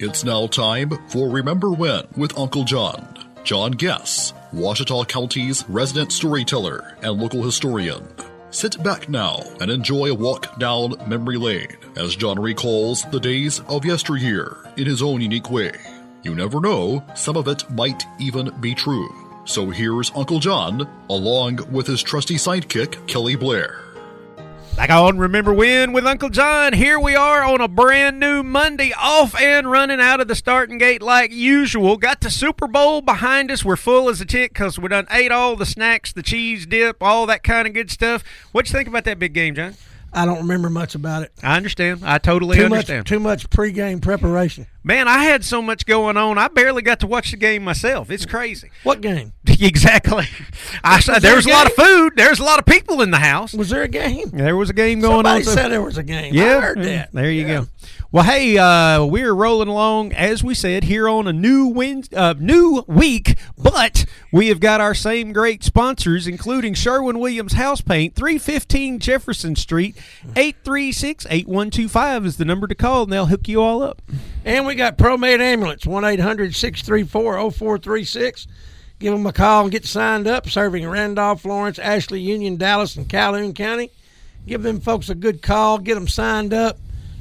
It's now time for Remember When with Uncle John. John Guess, Ouachita County's resident storyteller and local historian. Sit back now and enjoy a walk down memory lane as John recalls the days of yesteryear in his own unique way. You never know, some of it might even be true. So here's Uncle John, along with his trusty sidekick, Kelly Blair. Back on Remember When with Uncle John. Here we are on a brand new Monday, off and running out of the starting gate like usual. Got the Super Bowl behind us. We're full as a tick because we done ate all the snacks, the cheese dip, all that kind of good stuff. What you think about that big game, John? I don't remember much about it. I understand. I totally understand. Too much pregame preparation. Man, I had so much going on, I barely got to watch the game myself. It's crazy. What game? Exactly. There was a lot of food. There's a lot of people in the house. Was there a game? There was a game going on. Somebody said there was a game. Yeah, I heard that. There you go. Well, hey, we're rolling along, as we said, here on a new week, but we have got our same great sponsors, including Sherwin-Williams House Paint, 315 Jefferson Street, 836-8125 is the number to call, and they'll hook you all up. And we got ProMed Ambulance, 1-800-634-0436. Give them a call and get signed up, serving Randolph, Lawrence, Ashley, Union, Dallas, and Calhoun County. Give them folks a good call, get them signed up.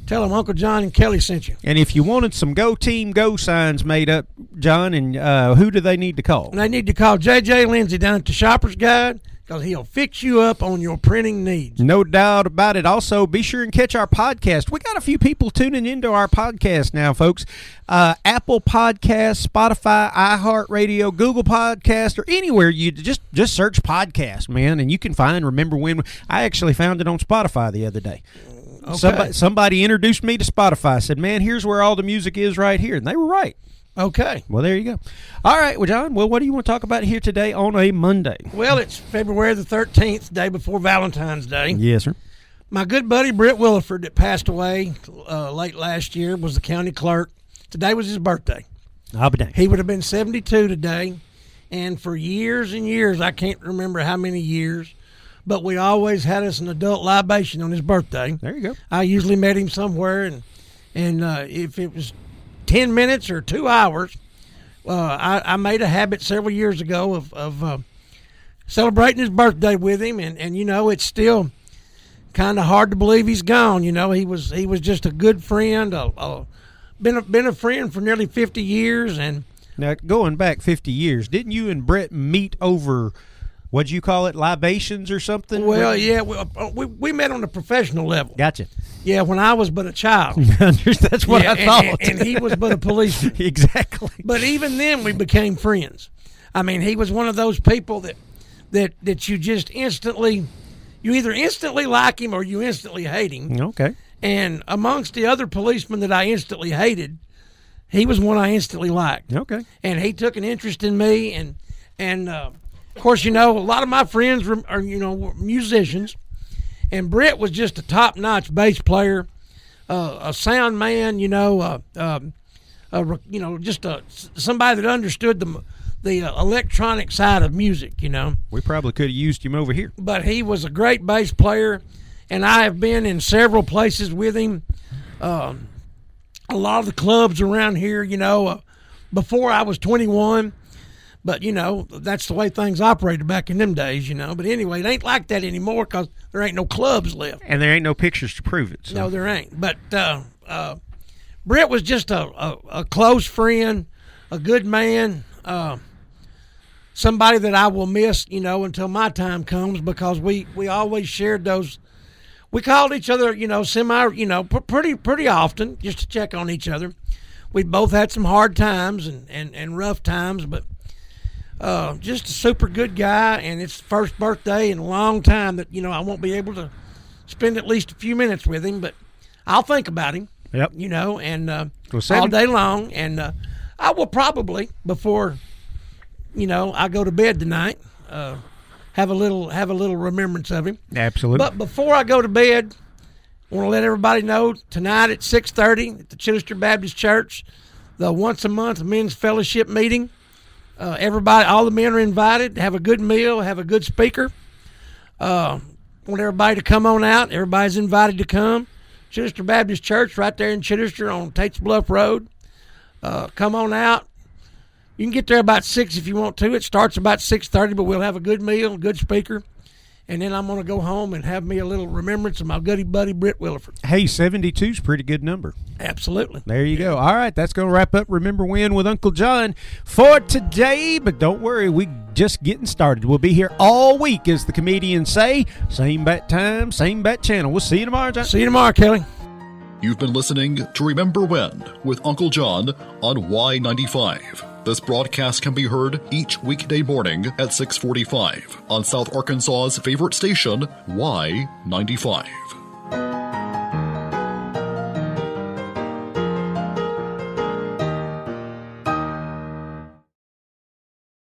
Tell them Uncle John and Kelly sent you. And if you wanted some Go Team Go signs made up, John, and who do they need to call? They need to call J.J. Lindsay down at the Shopper's Guide because he'll fix you up on your printing needs. No doubt about it. Also, be sure and catch our podcast. We got a few people tuning into our podcast now, folks. Apple Podcasts, Spotify, iHeartRadio, Google Podcast, or anywhere you just search podcast, man, and you can find Remember When. I actually found it on Spotify the other day. Okay. Somebody introduced me to Spotify, said, man, here's where all the music is right here. And they were right. Okay. Well, there you go. All right, well, John, what do you want to talk about here today on a Monday? Well, it's February the 13th, day before Valentine's Day. Yes, sir. My good buddy Britt Williford that passed away late last year was the county clerk. Today was his birthday. I'll be dang. He would have been 72 today. And for years and years, I can't remember how many years, but we always had us an adult libation on his birthday. There you go. I usually met him somewhere, and if it was 10 minutes or 2 hours, I made a habit several years ago of celebrating his birthday with him, and you know, it's still kind of hard to believe he's gone. You know, he was just a good friend, been a friend for nearly 50 years. And now, going back 50 years, didn't you and Brett meet over, what'd you call it, libations or something? Well, yeah, we met on a professional level. Gotcha. Yeah, when I was but a child. That's what I thought. And he was but a policeman. Exactly. But even then, we became friends. I mean, he was one of those people that you just instantly, you either instantly like him or you instantly hate him. Okay. And amongst the other policemen that I instantly hated, he was one I instantly liked. Okay. And he took an interest in me, and of course, you know, a lot of my friends are musicians, and Britt was just a top-notch bass player, a sound man, just somebody that understood the electronic side of music, you know. We probably could have used him over here. But he was a great bass player, and I have been in several places with him. A lot of the clubs around here, before I was 21. But, that's the way things operated back in them days, But anyway, it ain't like that anymore because there ain't no clubs left. And there ain't no pictures to prove it. So. No, there ain't. But Britt was just a close friend, a good man, somebody that I will miss, until my time comes because we always shared those. We called each other, pretty often just to check on each other. We both had some hard times and rough times, but just a super good guy, and it's the first birthday in a long time that, I won't be able to spend at least a few minutes with him, but I'll think about him. Yep. And all day long, and I will probably, before, I go to bed tonight, have a little remembrance of him. Absolutely. But before I go to bed, I want to let everybody know tonight at 6:30 at the Chittister Baptist Church, the once a month men's fellowship meeting. Everybody, all the men are invited. Have a good meal. Have a good speaker. Want everybody to come on out. Everybody's invited to come. Chittister Baptist Church right there in Chittister on Tates Bluff Road. Come on out. You can get there about 6 if you want to. It starts about 6:30, but we'll have a good meal, good speaker. And then I'm going to go home and have me a little remembrance of my goody buddy, Britt Williford. Hey, 72 is a pretty good number. Absolutely. There you go. All right, that's going to wrap up Remember When with Uncle John for today. But don't worry, we just getting started. We'll be here all week, as the comedians say. Same bat time, same bat channel. We'll see you tomorrow, John. See you tomorrow, Kelly. You've been listening to Remember When with Uncle John on Y95. This broadcast can be heard each weekday morning at 6:45 on South Arkansas's favorite station, Y95.